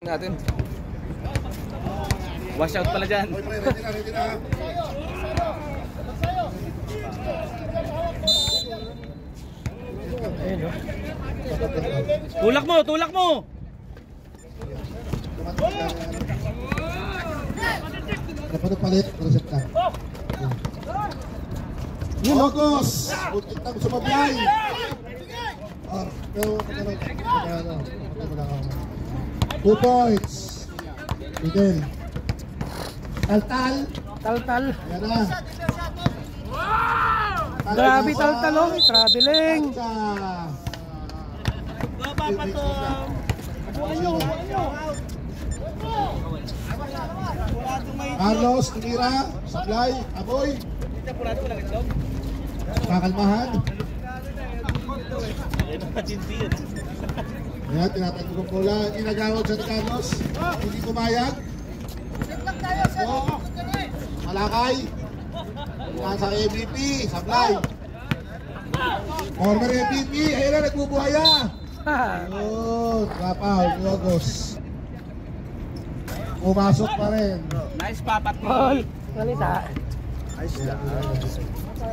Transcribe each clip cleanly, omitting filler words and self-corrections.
Natin. Wash out pala dyan. Tulak mo, tulak mo. Dapat palit, resepta. Logos! Butik na sumablay! Pero, 2 points. Miguel. Taltal. Taltal. Yan na. Grabe taltal oh. Traveling. Carlos, tumira. Sablay. Aboy. Kakalmahan. Ayan, tinatanong ko pula. Ginagawag sa Carlos. Hindi kumayag. Malakay. Nasa MVP. Sablay. Former MVP. Ayun na, nagbubuhaya. Ayun. Drop out. Logos. Pumasok pa rin. Nice papat mo. Paul. Salita.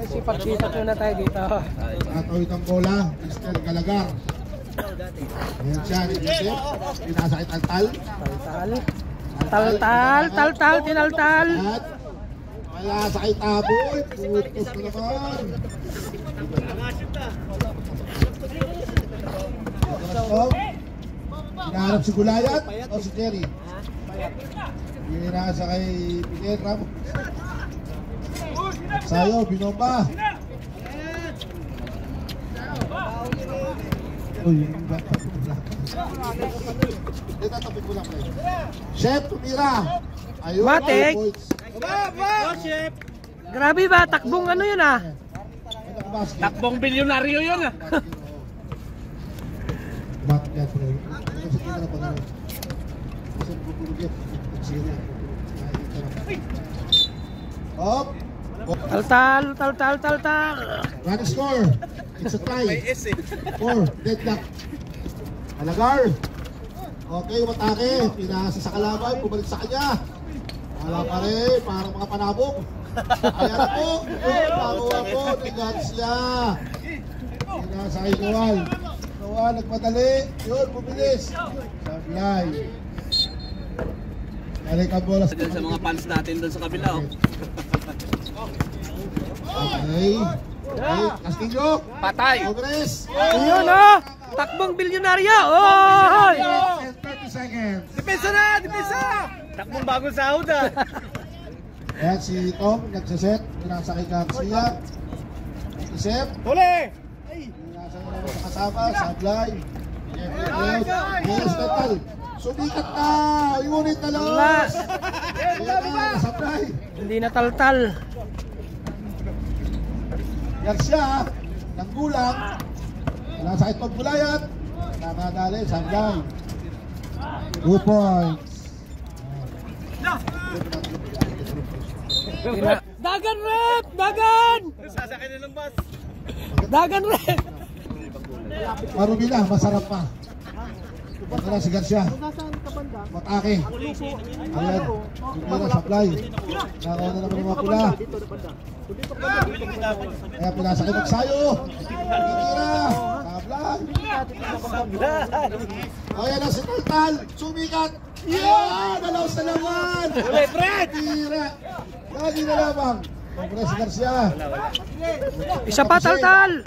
Sipat-sipat muna tayo dito. Natawid ang bola. Mr. Galagar. Ayan siya. Pinasakit ang tal. Taltal. Taltal. Taltal. Tinaltal. At malasakit aboy. Putos na naman. Hinaharap si Gulayat o si Jerry. Hinasa kay Miguel Ramos. Sayo, binomba. Uy, yung bata. Tatapik ko lang kayo. Chef, tumira. Ayun. Matik. Chef. Grabe ba? Takbong ano yun ah? Takbong bilyonaryo yun ah. Bakit yan, pre? Kasi kita na pa naman. Kasi pupulog yan. Hop! Taltal. Taltal. Taltal. Running score. It's a tie. 4. Deadlock. Alagar. Okay, matake. Pinasa sa kalaban. Bumalik sa kanya. Wala pa rin. Parang mga panabog. Ayan po. Pakuha po. Nigat siya. Pinasa kay Noel. Noel, nagmadali. Yun, bumilis. Sablay. Balik ang bola Sa mga fans natin doon sa kabila oh. Okay. Okay, Castillo. Patay. Progress. Yun oh. Takbong bilyonaryo. Oh! 30 seconds. Depensa na! Depensa! Takbong bagong sahod ah. Ayan si Tom, nagsaset. Pinasa kay Garcia. Isep. Huli! Pinasa na naman sa kasama. Sablay. Yes, total. Sumikat na! Unit na lang! Sablay. Hindi na taltal. Garcia, ng gulang. Wala sa itong Gulayat. Nakadali, Sablay. 2 points. Dagan rep! Dagan! Sasakay na ng bus. Dagan rep! Marumi na, masarap pa. Ito na si Garcia. Matake. Ayan. Tumira, Sablay. Nakaw na naman ng mga pula. Kaya pinasa kay Magsayo. Tumira. Sablay. Ayan na si Taltal. Sumikat. Ayan! Nalaos na naman. Huli, Fred! Tira. Lagi na lamang. Kongres si Garcia. Isa pa taltal!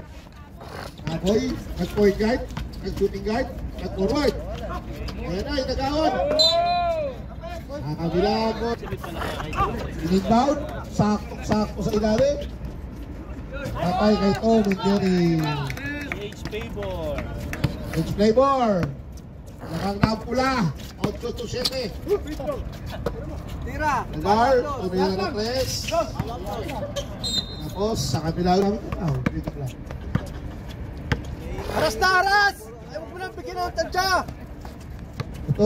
Aboy, nag-point guard, nag-shooting guard, nag-forward. Ayan na, itagawad. Nakabilang mo. In-inbound, sakto sa ilalim. Patay kay Tom and Jerry. H. Playboy. Nakang nampula. 8-7. Tira! Nagar, tumira na press. Tapos, sa kabila namin. Dito lang. Aras na aras! Ayaw mo lang bigyan ng tadya! Ito,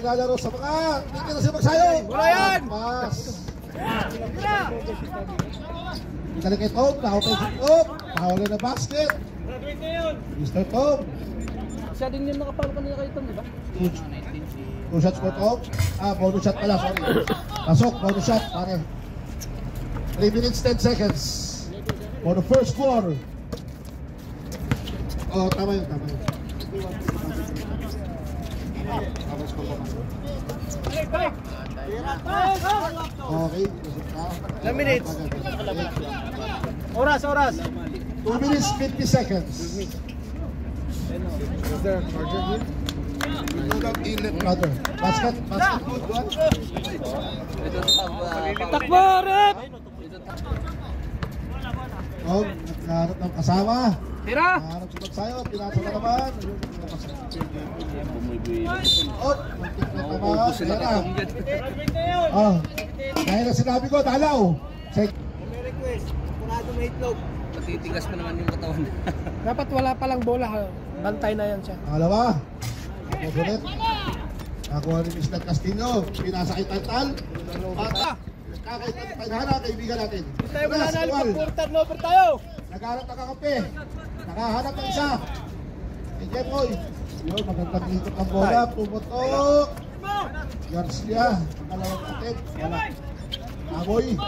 lalaro sa mga. Hindi na siya magsayo. Wala yan! Pas. Dali kay Tom, nakaupo si Tom. Nakawala na basket. Mr. Tom. Siya din yung nakapalo kanina kay Tom, di ba? Coach. 2 shots po to. Bonus shot pala, sorry. Pasok, bonus shot, pare. 3 minutes, 10 seconds. For the first quarter. Oh, tama yun, tama yun. Okay. Ilang minutes? Oras. 2 minutes, 50 seconds. Brother, basket good, one. Takbo, rep! Oh, nagkaroon ng kasama. Tira! Nagkaroon si Magsayo, pinasa na naman. Oh, muntik na naman. Kaya na. Oh, kaya na sinabi ko, dalaw. May request. Punado may itlog. Matitigas pa naman yung katawan. Dapat wala palang bola. Bantay na yan siya. Pangalawa. Mabulit. Nakuha ni Mr. Castillo. Pinasa kay Tantal. Bata. Kakaitanghana, kaibigan natin. Tayo wala na quarter over tayo. Nagharap na kakape. Nakahanap ng isa. Kay Jepoy. Yun, magandang ikot ang bola. Pumutok. Garcia. Pangalawang atin. Wala. Amoy.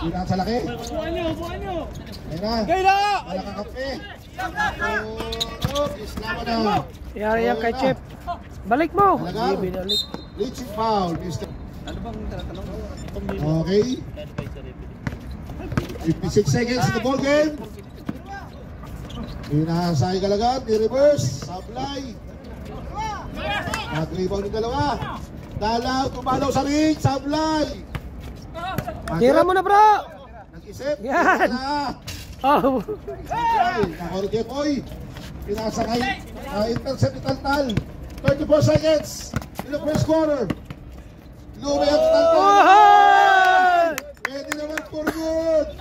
Pinasa laki. Buwan nyo. Ayun na. Kaya na! Wala kakape. Islama na. Yari yan kay Chip. Balik mo! Talaga? Hindi binalik. Reaching foul, Mr. Ano bang tinatanong mo? Okay. 56 seconds in the ball game. Pinahasay Galagan, i-reverse, sablay. Nag-rebound yung dalawa. Dalaw, tumalaw sa ring, sablay. Tira mo na, bro! Nag-isip. Yan. Oh! Nakoro Jepoy. Pinasa kay intercept ni Tantal. 34 seconds in the first quarter. Lumay ang Tantal. Oh! Pwede naman for good.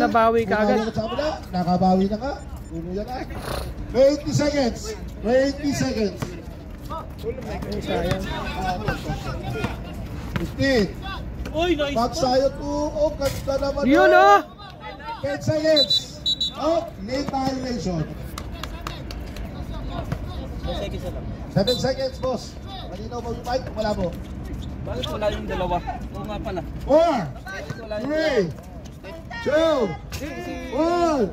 Nabawi ka agad. Nakabawi na ka. Bumuya na. 20 seconds. 20 seconds. Ay, sayang. 15. Uy, nice. Pagsayo to. Oh, ganda naman. Yun, oh! 10 seconds. Oh, late violation. 7 seconds, boss. Malinaw ba yung mic? Wala mo. Bakit wala yung dalawa? Oo nga pala. 4, 3, 2, 1.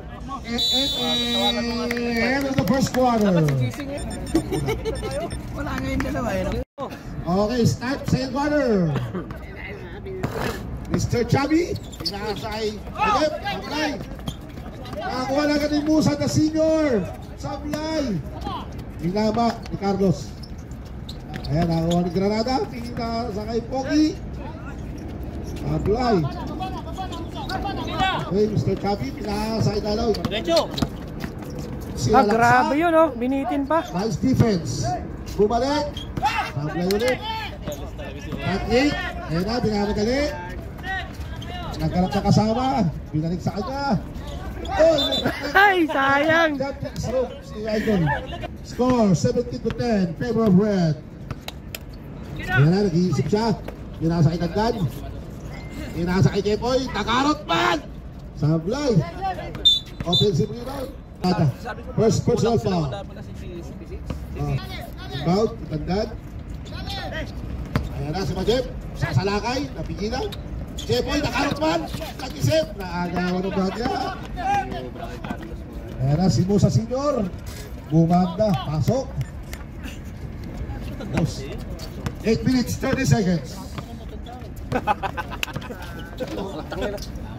End of the first quarter. Wala nga yung dalawa eh. Okay, start second quarter. Mr. Chubby, pinakasay. Agad, sablay. Nakakuha na ka ni Musa na senior. Sablay. Pinama ni Carlos. Ayan, nakakuha ni Granada. Pinasakay Pogi. Sablay. Okay, Mr. Chubby, pinakasay dalaw. Derecho. Grabe yun, oh! Binitin pa. Nice defense. Bumalik. Sablay ulit. Patrick. Ayan na, binamadali. Nagkarap na kasama. Binalik sa kanya. Oh, Ay, sayang! si Idol. Score 17-10. Favor of Red. Ayan na, nag-iisip siya. Pinasa kay Taggan. Pinasa kay Kepoy. Takarot man! Sablay. Offensive rebound. First personal foul. Inbound, Taggan. Ayan na si Majep. Sasalakay. Napigilan. Jepoy, nakarot man. Nag-isip. Naagawan ng brother. Ayan na si Musa Senior. Bumanda. Pasok. 8 minutes, 30 seconds.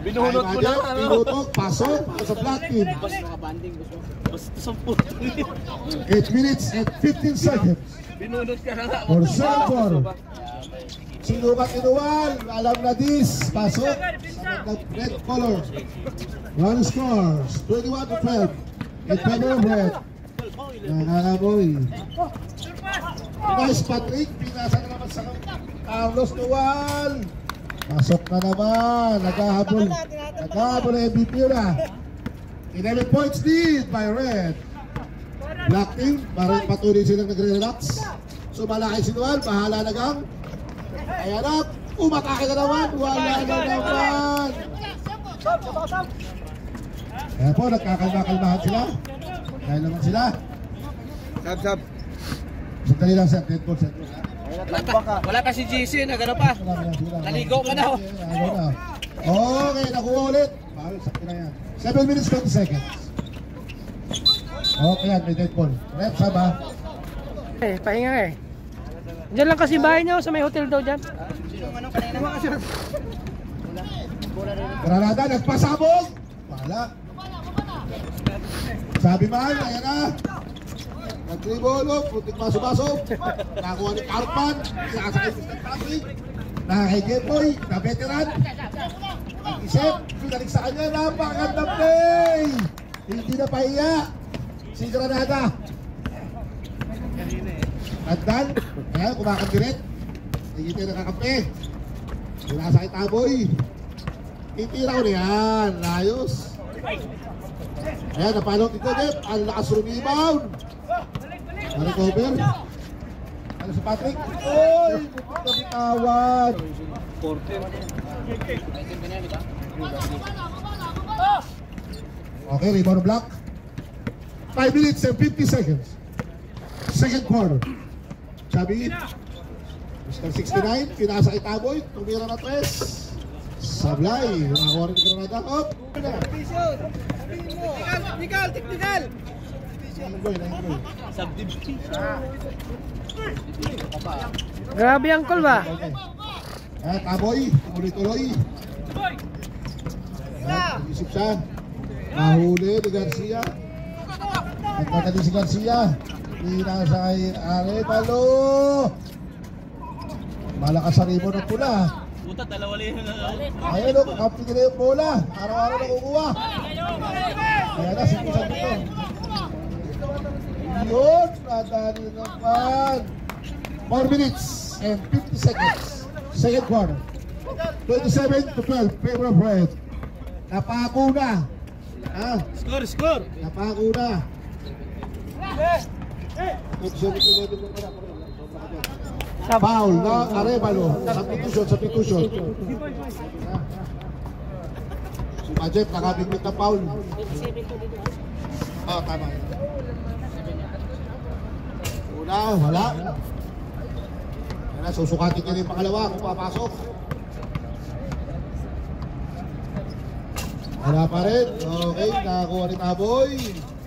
Binunot ko lang. Binutok. Pasok. Sa black team. Basta 10. 8 minutes and 15 seconds. Binunot ka na nga. For second quarter. Sinukat inuwal, alam na this, pasok sa red color. One scores, 21-12. In favor of Red. Nakakaboy. Nice Patrick, pinasa na naman sa Carlos Nuwal. Pasok na naman, naghahabol na MVP na. 11 points lead by Red. Black team, parang patuloy silang nagre-relax. So malaki si Nuwal, bahala na gang. Ayan na, umatake na naman, wala na naman. Kaya po, nagkakalma-kalmahan sila. Dahil naman sila. Sab. Sandali lang sir, dead ball, set ball. Wala pa si GC na gano'n pa. Naligo ka na. Okay, nakuha ulit. Bawal sa kinayan. 7 minutes 20 seconds. Okay yan, may dead ball. Rep, saba. Pahinga eh. Diyan lang kasi bahay niyo, sa may hotel daw dyan. Granada, nagpasabog. Wala. Sabi man, ayan na. Nag-tribolo, putik maso-maso. Nakuha ni Carpan. Nakasakay si Stan Patrick. Nakakay Jepoy, na veteran. Nag-isip, pinalik sa kanya. Napakagandang play. Hindi na pahiya. Si Granada. Tandaan. Ayan, kumakabirit. Hindi tayo nakakampi. Pinasakay Taboy. Titira ko na yan. Layos. Ayan, napalong dito, Jeff. Ang lakas rebound. Na-recover. Ano si Patrick? Oy! Pupunta na bitawan. Okay, rebound block. 5 minutes and 50 seconds. Second quarter. Sabi, Mr. 69, pinasa kay Taboy. Tumira na 3. Sablay. Nakakuha rin ni Granada. Up! Technical! Subdivision. Grabe ang call ba? Taboy, tuloy-tuloy. Nag-isip siya. Nahuli ni Garcia. At natali si Garcia. Pinasa kay Arevalo. Malakas sa rebound ng pula. Puta, dalawa lang yun. Ayan o, kapit nila yung bola. Araw-araw nakukuha. Ayan na, simpusan dito. Yun, nadali naman. 4 minutes and 50 seconds. Second quarter. 27 to 12. Favor of Red. Napako na. Score! Napako na. Foul na Arevalo. Substitution. Si Majep nakabigmit na foul. Oh, tama. Una, wala. Susukatin niya rin yung pangalawa kung papasok. Wala pa rin. Okay, nakakuha ni Taboy.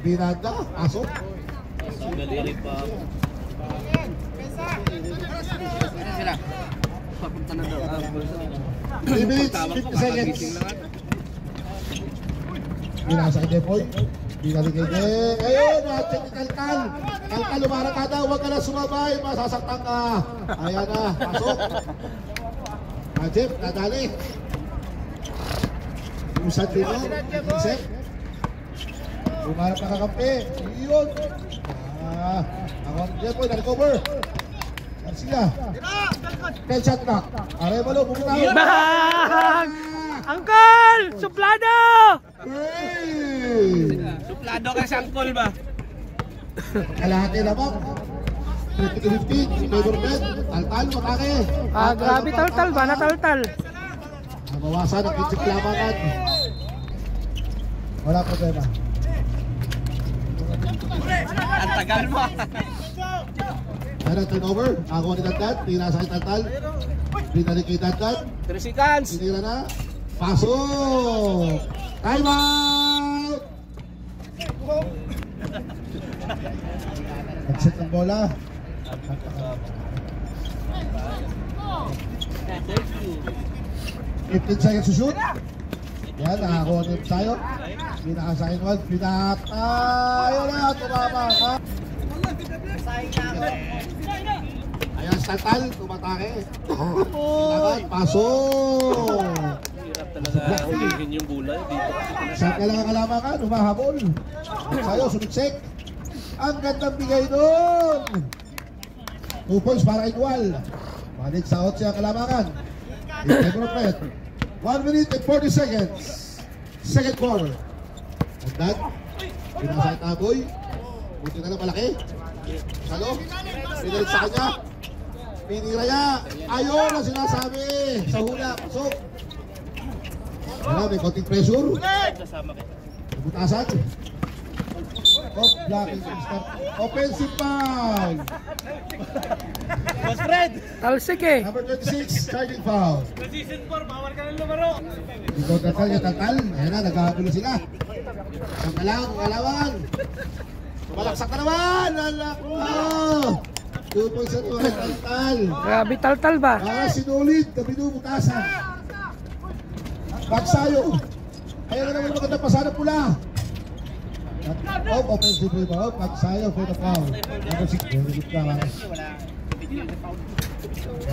Binanda, pasok. Galing pa. Sila. Papunta na daw. 3 minutes, 50 seconds. Binasa kay Depoy. Binalik kay Depoy. Ayun, check ni Kalkal. Kalkal, lumarang ka daw. Huwag ka na sumabay. Masasaktan ka. Ayan na, pasok. Majep, nadali. Usan din mo. Isip. Lumarang ka kakampi. Iyon. Ako ang Depoy, na-recover. Garcia. 10 shot clock. Arevalo, pumunta. Bang! Uncle! Suplado! Hey! Suplado ka sa angkol ba? Kalahati na ba? 30-15, favor bet. Taltal, matake. Grabe taltal ba? Nataltal. Nabawasan ang kinsip lamangan. Wala problema. Ang tagal mo. Meron turnover. Ako ni Dandan. Tira sa Taltal. Binalik kay Dandan. 3 seconds. Tinira na. Pasok! Time out! Nag-set ng bola. 15 seconds to shoot. Yan, nakakuha nyo tayo. Pinakasakin one. Ayun na, tumama ka. Ayan, Stantal, tumatake. Pasok! Hirap talaga ulihin yung bola dito. Saan ka lang ang kalamakan, humahabol. Sa'yo, sumiksik. Ang gandang bigay doon. 2 points para equal. Balik sa 8 ang kalamakan. Improvement. 1 minute and 40 seconds. Second quarter. Hagdag. Pinasa ang Taboy. Buti na lang malaki. Salo. Pinalik sa kanya. Pinira niya. Ayun ang sinasabi. Sa hula. Pasok. Wala, may konting pressure. Kasama kita. Butasan. Off blocking start. Offensive foul. Boss Fred! Talsik eh. Number 26, charging foul. Season 4, bawal ka ng lumaro. Ito tatal niya tatal. Ayan na, nagkakagulo sila. Ang kalawan. Malaksak ka naman. Lalak mo. 2 points at 2. Tatal. Grabe taltal ba? Sinulit. Kabinubutasan. Bagsayo. Ayan na naman maganda pasada pula. Offensive rebound. Bagsayo for the foul. Number 6. Very good ka. Ayan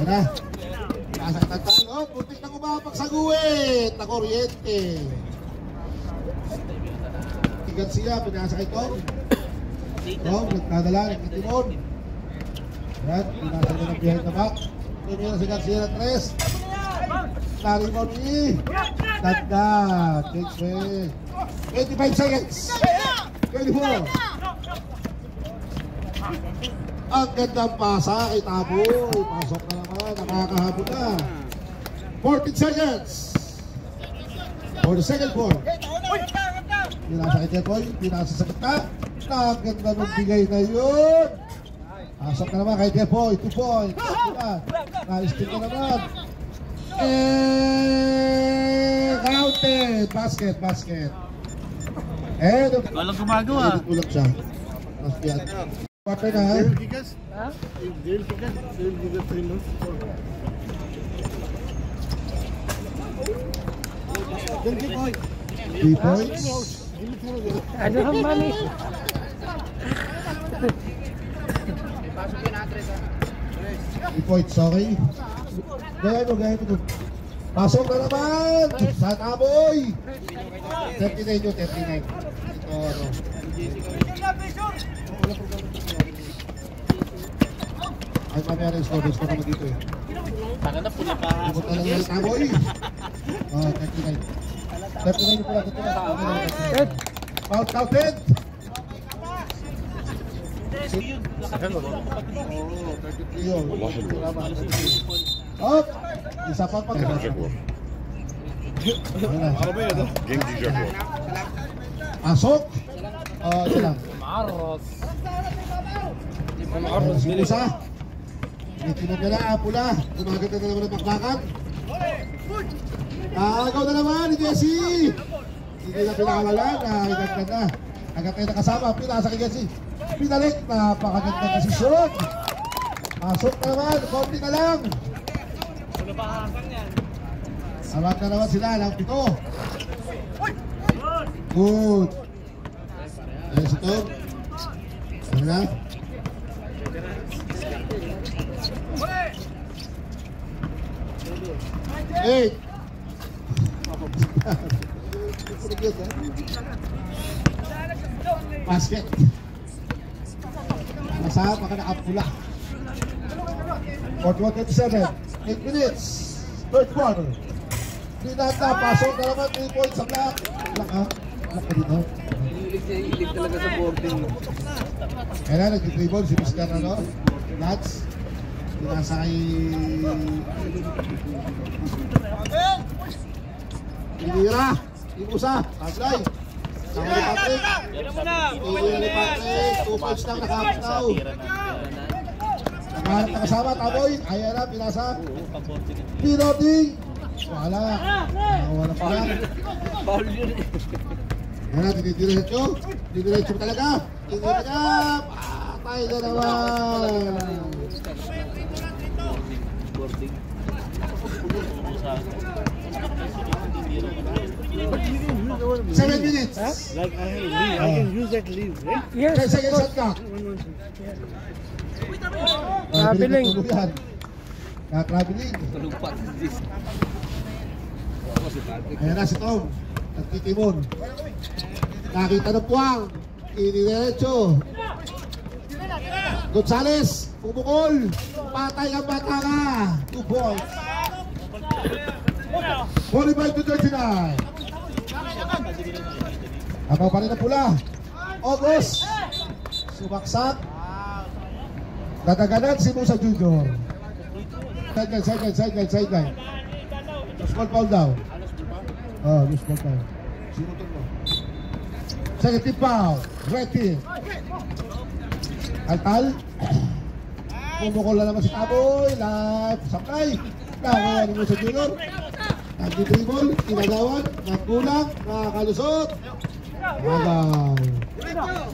na. Pasang tatal. Putik na kumapag sa guwit. Na kuryente. Tigat siya. Pinasa kay Tom. Tom, nagkadala. Nagkitimon. Ayan. Pinasa niya ng behind the back. Tumira si Garcia na 3. Narimon ni. Tagdat. Takes way. 25 seconds. 24. Ang gandang pasa kay Taboy. Pasok na naman. Nakakahabot na. 14 seconds. For the second quarter. Pinasa kay Tetoy. Pinasa sa kita. Ang ganda ng bigay na yun. Pasok na naman kay Tetoy. 2 points. Nais-stick na naman. Counted. Basket. Walang gumagawa. Tulog siya. Basket. Partner na ha? Ha? 3 points. Ano ang mali? 3 points, okay? Gaya mo. Pasok na naman! Sa Taboy! 39 yun, 39. Ito, ano. Ay, mamaya rin score ka naman dito eh. Taka na pula pa. Ibot na lang yung Taboy. 39. 39 yung pula, 39. Foul counted! Oh, isa pa pag pasok. Ito lang. Maros. Isa. Tinitinog na pula. Gumaganda na naman ang bakbakan. Agaw na naman ni Jesse. Hindi na pinakawalan. Higagkan na. Agad kayo nakasama. Pinasa kay Jesse. Pinalik. Napakagandang desisyon. Pasok na naman. Konti na lang. Awag na naman sila. Lang 7. Good. Ayos ito. Ano na? Hey! Basket. Masama ka nakapula. 41-27. 8 minutes. Third quarter. Pinata. Pasok na naman. 3 points sa block. Block ha? Block ka dito. Hilig talaga sa boarding. Kaya na, nag-dribble si Mr. Lats. Pinasa kay... Pinira. Ibusa. Paslay. Saka ni Patrick. Pinira ni Patrick. 2 points lang nakapitaw. Nakaharap na kasama. Taboy. Ayan na. Pinasa. Piloting. Wala. Wala pa lang. Foul yun eh. Yan na, dinidiretso. Dinidiretso talaga. Dinidiretso. Patay na naman. Boarding. 7 minutes. Like I can use that leave, right? 10 Yes. seconds shot clock. Traveling. Traveling. Tulog pa. Ayan na si Tom. Nagtitimon. Nakita ng puwang. Inidiretso. Gonzales. Pumukol. Patay ang bata ka. 2 points. 45-39. Abaw pa rin ang pula. August. Sumaksak. Dadaganan si Musa Junior. Sideline. Small foul daw. Loose ball tayo. Sinutong mo. Second team foul. Red team. Altal. Kumukul na naman si Taboy. Live. Supply. Nakakuha mo sa junior. Nag-dribble. Tinagawan. Nagkulang. Nakakalusot. Magaw.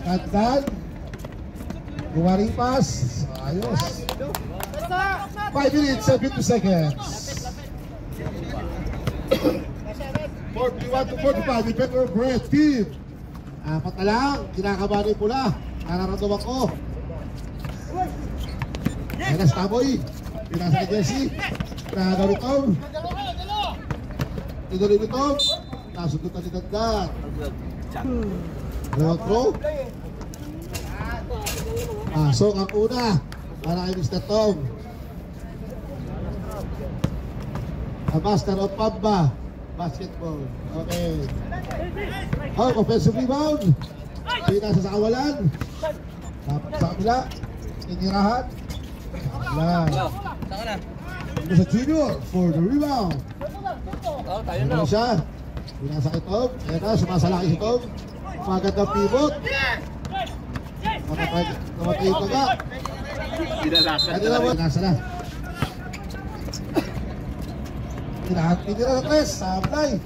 Katkan. Gumaring pass. Ayos. 5 minutes, 70 seconds. 41 to 45 in favor of Red Team. Apat na lang. Kinakabahan yung pula. Nararamdaman ko. Ayan na si Taboy. Pinasa kay Jesse. Pinagawa ni Tom. Tinuloy ni Tom. Nasugutan ni Dandan. Dalawang throw. Pasok ang una para kay Mr. Tom. A master of Pamba basketball. Okay. Oh, offensive rebound. Pinasa sa kawalan. Tapos sa kabila. Inirahan. Yan. Saka na. Ito sa junior for the rebound. Oh, tayo na. Ano siya? Pinasa kay Tom. Ayan na, sumasalaki si Tom. Magandang pivot. Namatay yung taga. Pinalakan Ano naman? Nasa na. Tinira na tres. Sablay.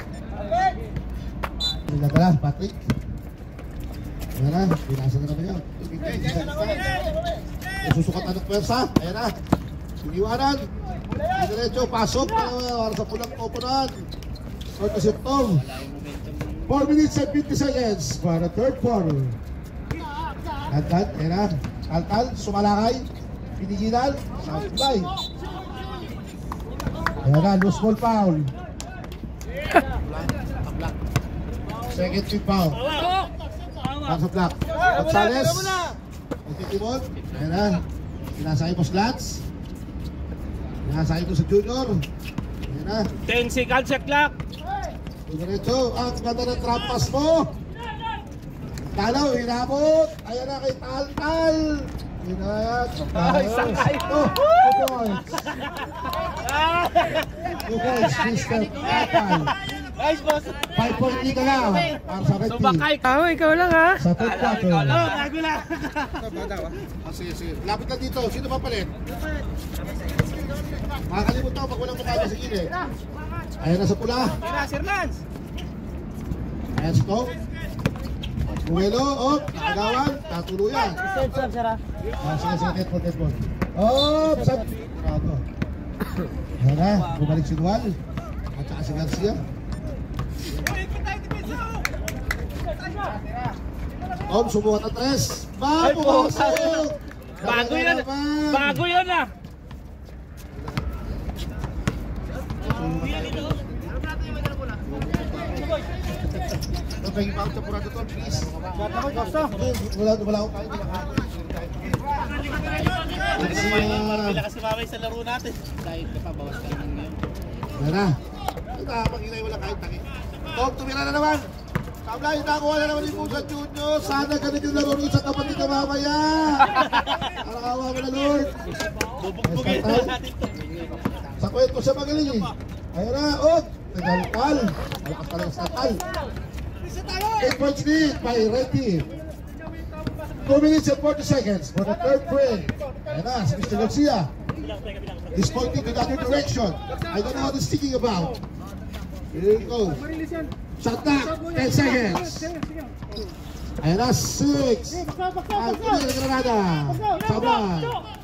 Pinadala, Patrick. Ayan na, pinasa na naman yun. Susukatan ng pwersa. Ayan na. Siniwanan. Diretso, pasok para sa pulang openan. Or si Tom. 4 minutes and 50 seconds for the third quarter. Dandan, ayan na. Altal, sumalakay. Pinigilan. Sablay. Ayan na, loose ball foul. Second team foul. Para sa block. Gonzales. Nagtitibot. Ayan na. Pinasakay po slats. Pinasakay po sa junior. Ayan na. 10 seconds sa clock. Diretso. Ang ganda ng trampas mo. Talaw, hinabot. Ayan na kay Taltal. Hinayat. Isang kay. Oh, 2 points. 2 points, Mr. Taltal. Nice, boss. 5 point lead na lang para sa Red Team. Sumakay. Tao, ikaw lang ha. Sa third quarter. Oh, bago lang. Sige, sige. Lapit na dito. Sino papalit? Makakalimutan ko pag walang mukha sa gilid. Ayan na sa pula. Tira, Sir Lance. Ayan si Tom. Buwelo, nakagawan, tatuluyan. Sige, sige, netball. Oh, saan? Bravo. Ayan na, bumalik si Dual. At saka si Garcia. Tom, sumukat ang tres. Pumasok! Bago yan. Bago yan ah. Pagiging pa sa purado to, please. Wala akong kain. Pila kasi mamay sa laro natin. Kahit ka pa, bawas ka lang ngayon. Yan na. Ito, pag inay wala kain tangi. Tom, tumira na naman. Sablay, nakuha na naman ni Musa Junior. Sana ganun yung laro rin sa kapatid na mamaya. Nakakawa mo na, Lord. Bubugbugin na natin to. Sa kwento siya magaling eh. Ayan na, Nagalkal. Malakas talaga sa tal. 8 points lead by Red Team. 2 minutes and 40 seconds for the third frame. Ayan na, si Mr. Garcia. He's pointing to the other direction. I don't know what he's thinking about. Here we go. Shot back, 10 seconds. Ayan na, 6. 5, tuloy na Granada. Sabay.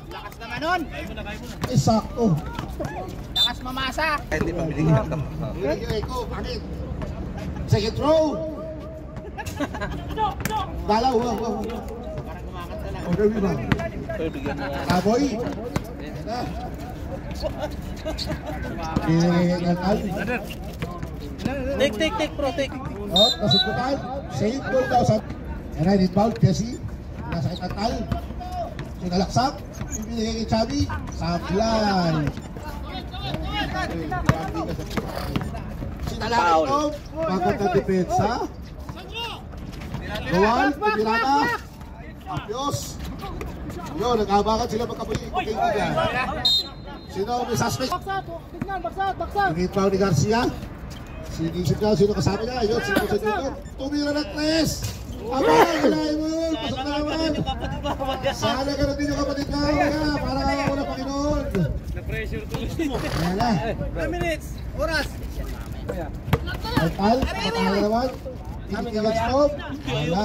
Lakas naman nun. Isakto. Lakas mamasa. Hindi ko, bakit? Second throw. Dalaw, wow. Order me ba? Taboy. Take, bro, take. Oh, nasukutan. Save goal daw sa... And I need foul, Jesse. Nasa itantal. Sinalaksak. Ibinigay kay Chubby. Sablay. Sinalakay ito. Magandang depensa. Gawal, pumirata. Apios. Yun, nag-abakan sila magkaibigan. Sino may suspect? Baksak! Ingit pa ni Garcia. Sinisip niya, sino kasama niya? Yun, sino sa dito. Tumira ng tres. Aba, wala yun. Pasok na naman. Sana ganun din yung kapatid ka. Para ka ako ng Panginoon. Na-pressure tuloy. Ayan na. 3 minutes. Oras. Altal, patalo naman. Titigan stop. Wala.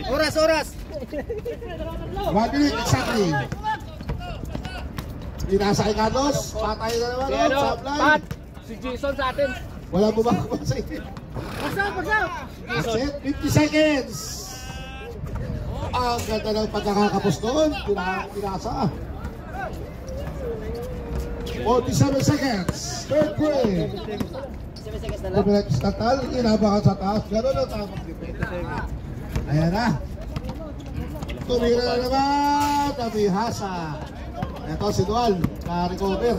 Oras, oras. 1 minute exactly. Pinasa kay Carlos. Patay na naman. Sablay. Pat! Si Jason sa atin. Wala bumako pa sa inyo. That's it. 50 seconds. Ang ganda ng pagkakakapos doon. Pinasa. 47 seconds. Third break. 2 minutes total. Inabakan sa taas. Gano'n ang tamang depende. Ayan na. Tumira na naman. Nabihasa. Ito si Dual. Na-recover.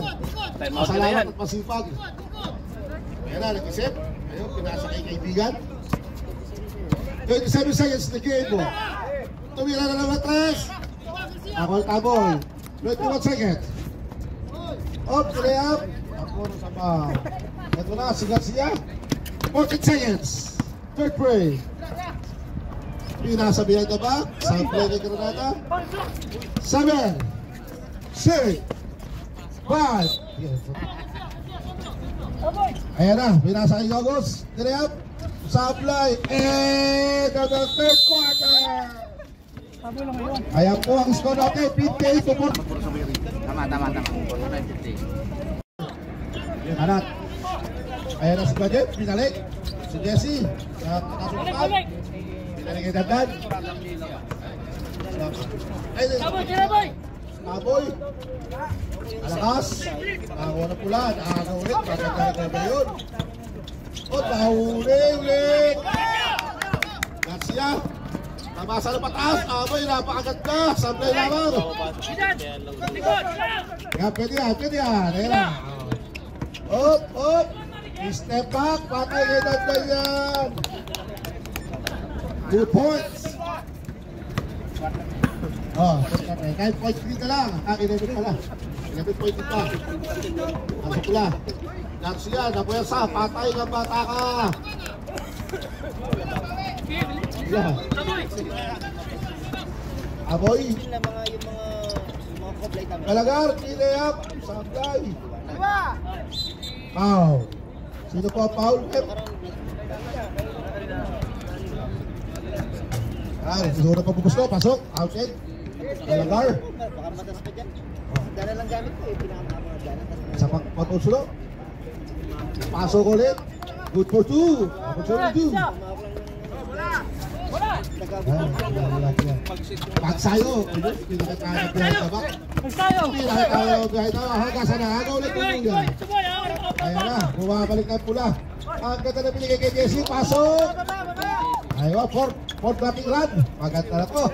Masalamat at masipag. Ayan na. Nag-isip. Ayun. Pinasa kay kaibigan. 27 seconds na game mo. Tumira na naman. Tres. Tabol. 21 seconds. Up, play up. Ako na sa ba. Ito na, si Garcia. 14 seconds. Third break. Pinasabihan na ba? Sa play kay Granada. 7, 6, 5. Ayan na, pinasa kay Gogos. Play up. Supply. And the third quarter. Ayan po ang score natin. 58 to 4. Tama. Anak. Ayan na si Bajet, pinalik. Si Jesse, nakasukan. Pinalik kay Dandan. Kaboy. Alakas. Nakakuha na pula, nakakaga ulit. Pagkakagaga yun. O, nahuli ulit. Garcia. Tamasa na pataas. Aboy, napakaganda. Sablay lamang. Pwede yan. Ayan na. Up. Step back. Patay kay Dandan yan. 2 points. Kahit point 3 ka lang. 11 ka lang. 11 point pa. Pasok pula. Garcia, napuwersa. Patay ng bata ka. Yeah. Aboy. Galagar, kilay up. Sablay. Foul. Sino po ang foul? Susunod pa bubus ko. Pasok. Outside. Galagar. Sa pag-pag-usulo. Pasok ulit. Good for 2. Opportunity 2. Pagsayo. Pinakatahanap bihay ka ba? Pinakatahanap bihay ka ba? Hanggang sana. Hanggang ulit yung mga. Ayan na. Bumabalik na pula. Ang ganda na binigay kay Jesse. Pasok. Ayaw. Fourth dropping run. Maganda na to.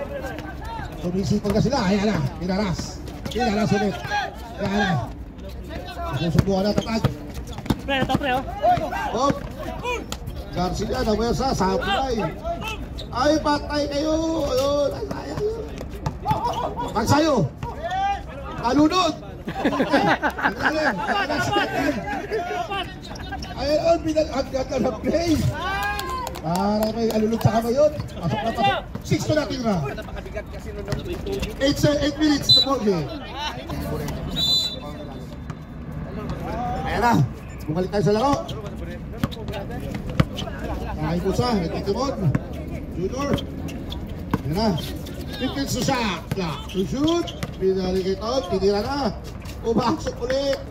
Sumisipag na sila. Ayan na. Pinaras ulit. Ayan na. Susubukan na tatag. Bob. Garcia na Wesa. Sablay. Ay, patay kayo. Ayun. Pagsayo. Alunod. Ayun. Pinag-agad na play. Para may alunod sa kamay yun. Pasok na pasok. 6 to natin na. 8 minutes to ball game. Ayan na. Bumalik tayo sa laro. Kain po siya. Nagtitimod. Junior. Ayan na. 15 to shot. To shoot. Pinalik ito. Tinira na. Pumasok ulit.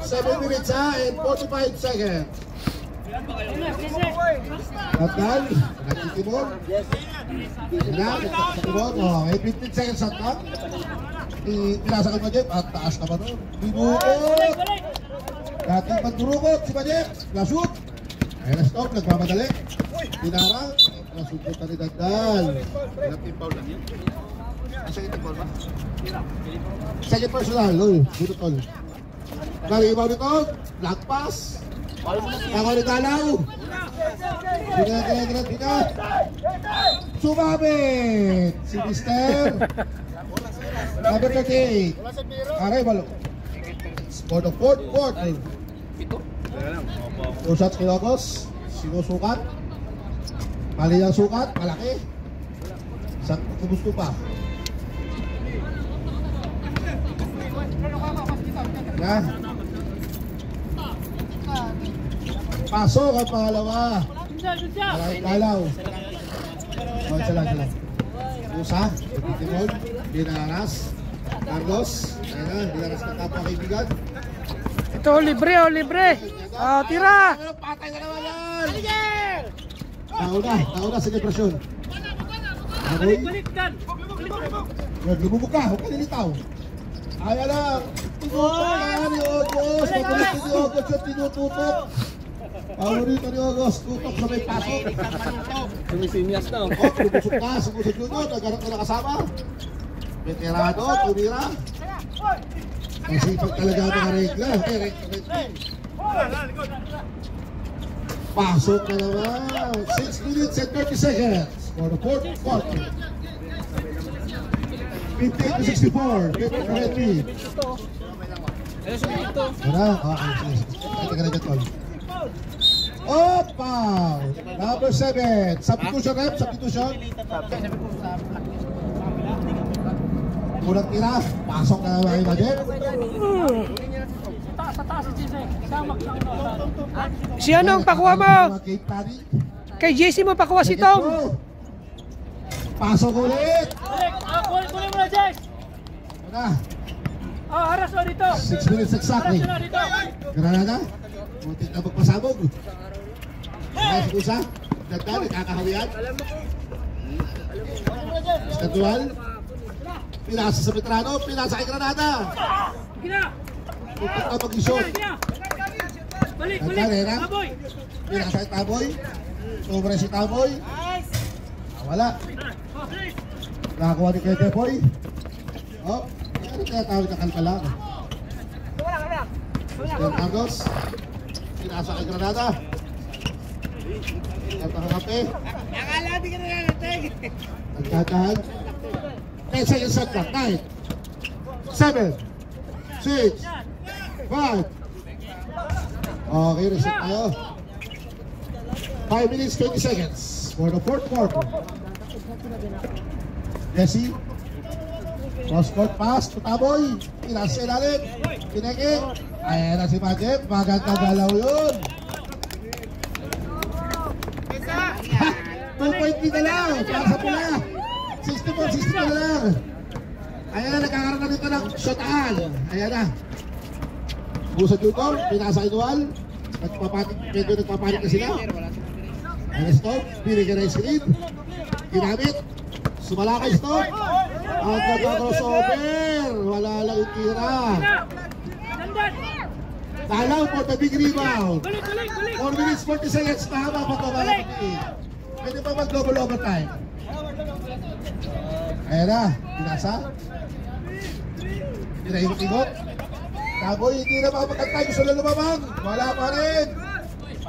7 minutes and 45 seconds. Tatal. Nagtitimod. Nagtitimod. Okay. 15 seconds at top. Pinasa kay Bajet. At taas naman nun. Binukot. Dating magdurukot si Bajet. Na-shoot. Ayan na stop. Nagmamadali. Pinarang. Nasugod na ni Dandan. Second personal. Dito tol. Naribaw nito. Black pass. Ako ni Galaw. Tina. Sumabit. Si Mister. Number 38. Aray balo. Score the fourth quarter. Two shots kay Logos. Sinusukat. Mali ang sukat, malaki. Isang gusto pa. Yan. Pasok ang pangalawa. Maraming kalaw. O, isa lang. Musa, Timon, Binaras, Carlos. Ayan na, Binaras ng kapwa kaibigan. Ito, libre. Tira. Patay na naman yan! Nauna, selebrasyon. Balik. Lumubog ka, huwag ka nilitaw. Ayan lang. Tinutok na ni Ogos. Paborito ni Ogos yung tinututok. Paborito ni Ogos, tutok sa may pasok. Sumisinyas na. Lumusok ka, sumusok yun yun. Naghanap ka nakasama. Veterano, tumira. Kasi pag talaga mga regla. Pasok na naman. 6 minutes and 30 seconds for the fourth quarter. 15-64. Paper red team. Opa! Number 7. Substitution rep. Unang tira. Pasok na naman yung Majer. Si ano ang pakuha mo? Kay JC mo pakuha si Tom. Pasok ulit. Kunin mo na, Jess. Haras mo dito. 6 minutes exactly. Granada. Muntik na magpasabog. Ay, si Kusa. Nagdali, kakahawian. Skatual. Pinasa sa Veterano. Pinasa kay Granada. Muntik na mag-isot. Balik. Taboy. Pinasa kay Taboy. Sobre si Taboy. Wala. Nakakuha ni Kete Boy. Oh, ano kaya tawag na kalkala? Don Carlos. Pinasa kay Granada. At ang kape. Akala di ka na natin. Nagkatahan. 10 seconds shot clock. 9, 7, 6, 5. Okay, reset tayo. 5 minutes, 20 seconds for the fourth quarter. Jesse. Cross court pass to Taboy. Pinasa ilalim. Pineke. Ayan na si Majem. Magandang galaw yun. 2.3 na lang. Para sa pula. 60 na lang. Ayan na, nagkakaroon na dito ng shotaan. Ayan na. Busad yung Tom. Pinasa inual. Medyo nagpapanik na sila. Ayan na si Tom. Binigyan na yung silid. Ginamit. Sumalakay stop. Ang crossover. Wala lang yung tira. Dalaw for the big rebound. 4 minutes 40 seconds na habang magbabalak. Pwede pa mag-double overtime. Ayan na. Pinasa. Pinahimot-imot. Taboy, hindi na makapagkantay. Gusto na lumabang. Wala pa rin.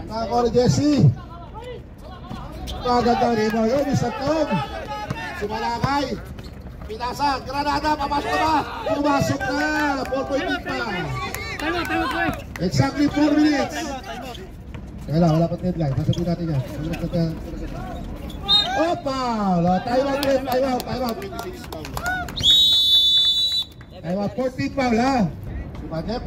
Nakakuha ni Jesse. Magandang rebound yun. Mr. Tom. Sumalakay. Pinasa. Granada. Papasok na ba? Pumasok na. 4.8 pa. Exactly 4 minutes. Kaya lang, wala pa deadline. Sasabihin natin yan. Opa! Time out. Time out. 14 foul ha. Sumadep.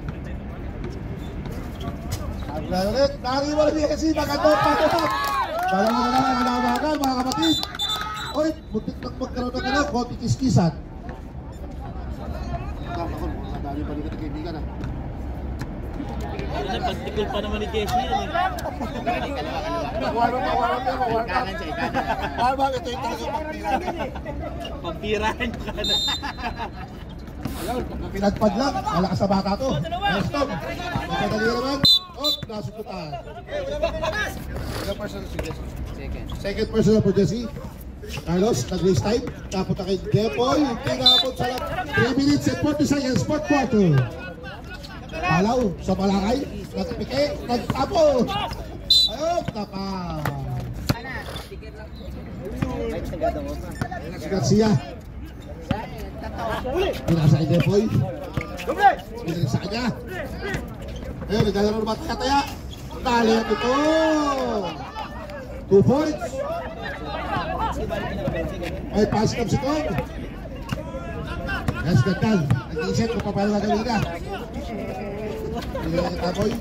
Agla ulit. Nariwala ni Jesse. Magandang patupap. Balang na naman. Halawagan mga kapatid. Oy, butik nang magkaroon ng ano, konti kiskisan. Madali pa rin ka kaibigan ah. Pagtikol pa naman ni Jesse yun eh. Ikanan siya, ikanan. Ito yung talagang pagpirahan. Pagpirahan ka na. Ayun, pinagpad lang. Malakas sa bata to. Ayun, stop. Magpadali naman. Oh, nasukutan. Second personal for Jesse. Carlos, nag-race time. Tapos na kay Depoy. Tinapon sa 3 minutes and 40 seconds. Fourth quarter. Palaw sa Malakay. Nagpike. Nagtapo. Ayun, tapa. Si Garcia. Pinasa kay Depoy. Pinasa sa kanya. Ayun, naglalaro na ba taya-taya? Dali ito. 2 points. Ay, pass up si Tom. Yes, gandal. Nag-iisip kung paano gagawin na. Hindi na Taboy.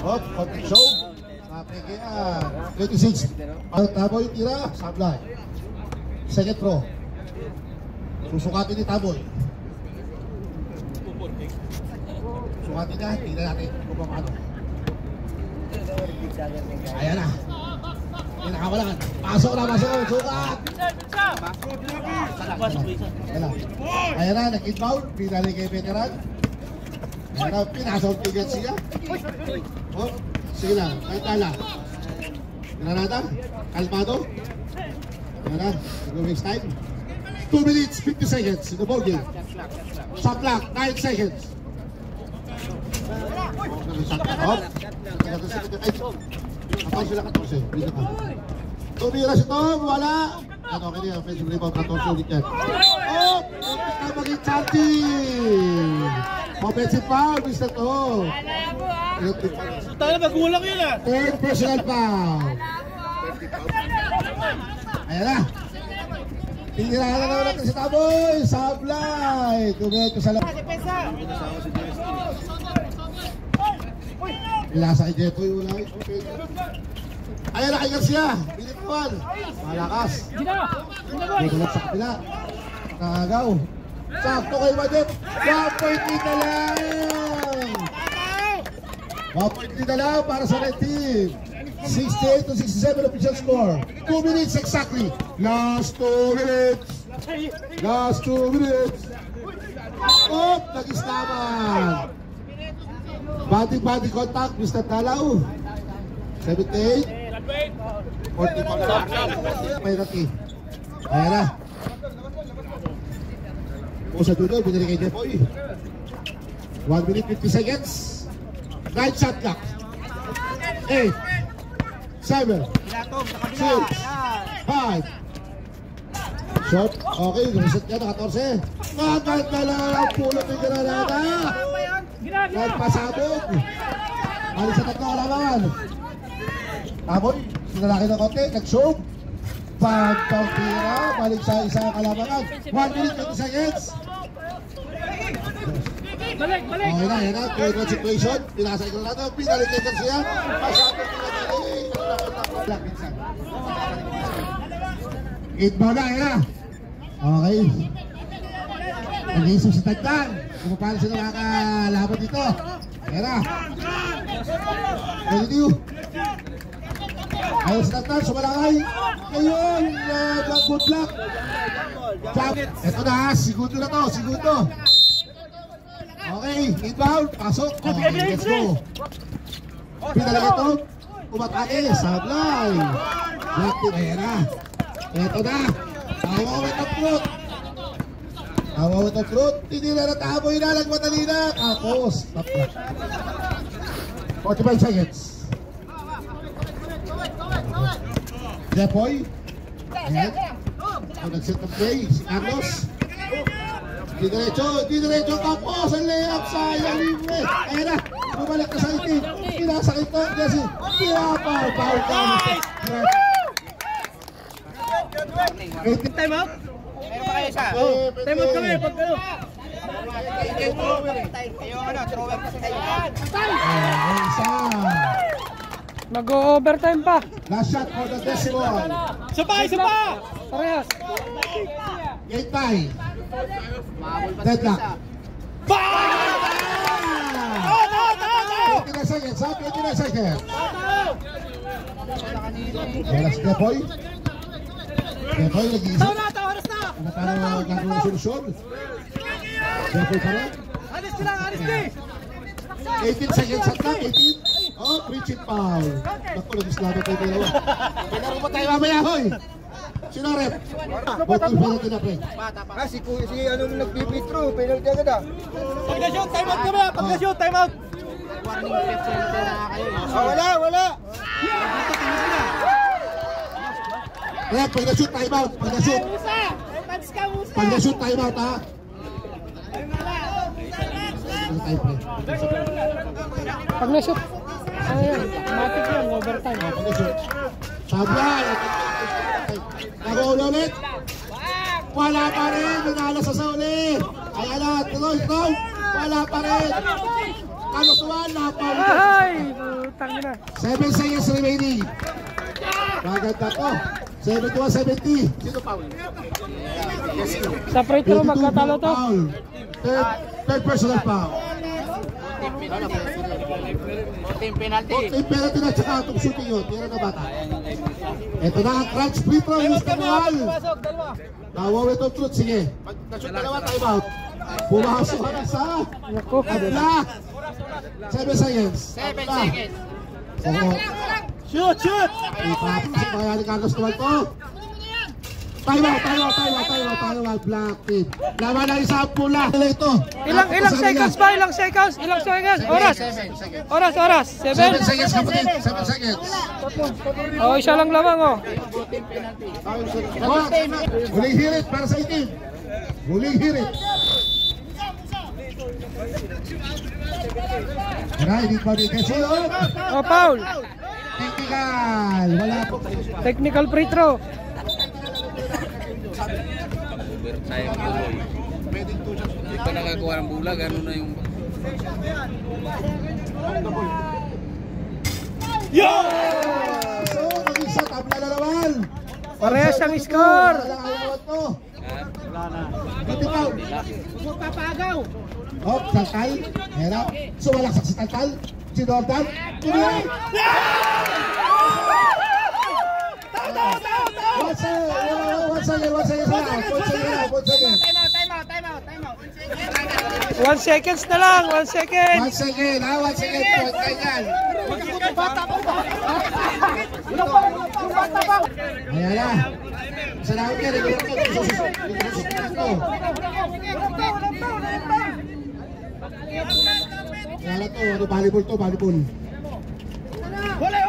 Hop, konting show. Kaya 26. Taboy, tira, sablay. Second throw. Susukatin ni Taboy. Sukatin niya, tingnan natin kung paano. Ayan na. Pinakawalan. Pasok na, sukat! Ayan na, nag-inbound. Pinali kay veteran. Ayan na, pinasok tigat siya. Oh, sige lang, kahit tala. Pinanata, kalmado. Ayan na, waste time. 2 minutes, 50 seconds in the ball game. Shot clock, 9 seconds. Hop. 14. Dito ka. Tumira si Tom, wala. Ano, okay niya, offensive rebound, 14 ulit yan. Oh! Ito maging chanting. Offensive foul, Mr. Tom. Tayo magulang yun ah. Third personal foul. Ayan na. Tinirahan na naman natin si Taboy. Sablay. Tumito sa labas. Ilasa kay Jetoy, wala. Ayan na kay Garcia. Binituan. Malakas. Bugulat sa kapila. Nakagaw. Sakto kay Madet. 1.3 na lang. 1.3 na lang para sa red team. 68-67 official score. 2 minutes exactly. Last 2 minutes. Last 2 minutes. Oh, nag-islaman. Body contact, Mr. Talaw. 78. 45. Penalty. Ayan na. O sa dulo, binili kay Depoy. 1 minute 50 seconds. 9 shot clock. 8. 7. 6. 5. Shot. Okay, reset ka na 14. Maganda lang ang pulot ng Granada. Nagpasabog. Balik sa tatlo kalaban. Taboy, sinalaki ng konti, nag-shoot. Pagpagtira, balik sa isang kalabanan. 1 minute 20 seconds. Balik! Okay na, yan na. Two-point situation. Pinasa ikon natin. Pinalik kay Garcia. Pasabog pinalik. Inbound na, yan na. Okay. Nag-iisip si Tagdan. Kung paano sila makakalaban dito. Yan na. Continue. Ayaw si Tagdan, sumalakay. Ngayon, good luck. Ito na, segundo na to, segundo. Okay, inbound, pasok. Okay, let's go. Pinalagay ito. Umatake, sablay. Ayan na. Ito na. Awawit ang fruit. Awawit ang fruit. Hindi na nataboy na. Nagmatali na. Tapos. 45 seconds. Depoy. Ayan. Nag-set of play. Si Carlos. Di diretso tapos ang layup sa libre. Ayan na, bumalik na sa itim. Pinasakit to, Jesse. Pinapaw ka. Time out? Meron pa kayo isa? Time out kami, pag ano? Kayo thrower kasi kayo. Isa. Mag-overtime pa. Last shot for the decimal. Isa pa! Parehas. Gate tie. Deadlock. 29 seconds, ha? 29 seconds. Wala si Depoy. Depoy, nag-iisip. Oras na! Ano parang gagawin ng solusyon? Depoy pa rin. Alis din! 18 seconds at lang, 18. Oh, preaching foul. Naku, nag-islamo tayo dalawa. Pinaro mo tayo mamaya, hoy! Sino rep? Botol penalty na, pre. Si ano nag-free-throw, penalty agad ah. Pag na-shoot, time out kami! Pag na-shoot, time out! Wala! Rep, pag na-shoot, time out. Pag na-shoot. Pag na-shoot, time out, ha? Ano tayo, pre? Pag na-shoot. Ayan, matik yan, overtime. Pag na-shoot. Sablay. Nag-ulo ulit. Wala pa rin. Nanalo sa uli. Ayan na. Tuloy. Wala pa rin. Kalusuan. Napawin. Ay! Putang na. 7 seconds remaining. Maganda to. 71-70. Sino foul? Sa free throw magkatalo to. Foul. Third personal foul. Team penalty. Team penalty na tsaka itong shooting yun. Tira na bata. Ito na ang crunch free throw. Mr. Noal. Nawawit ang truth. Sige. Nag-shoot dalawa. Time out. Pumasok ka na sa Adla. 7 seconds. 7 seconds. Shoot, shoot! Ipapasok kaya ni Carlos Tumalto. Time out. Black team. Laban na isa ang pula. Ito. Ilang seconds ba? Ilang seconds? Oras. 7 7 seconds kapatid. 7 seconds. Oh, isa lang lamang oh. Huling hirit para sa itim. Huling hirit. Hindi pa rin kasi yun. Oh, foul. Technical. Wala po. Technical free throw. Hindi pa nakagawa ng bulag, ano na yung... So, mag-isa. Tabla na naman. Parehas ang score. Walang awat to. Titipaw. Magpapagaw! Oh, Taltal. Hirap. Sumalaksak si Taltal. Si Jordan. Tuloy. One second. 1 seconds na lang. 1 second. 1 second. 1 second. Point ganyan. Ayan na. Sa lahat yan. Ayan na to. Volleyball to. Volleyball. Huli!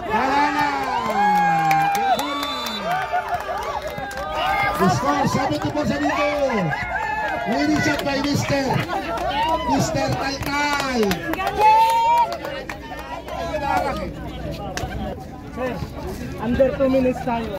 Wala na. The score 74-72. Winning shot by Mr. Taltal. Under 2 minutes tayo.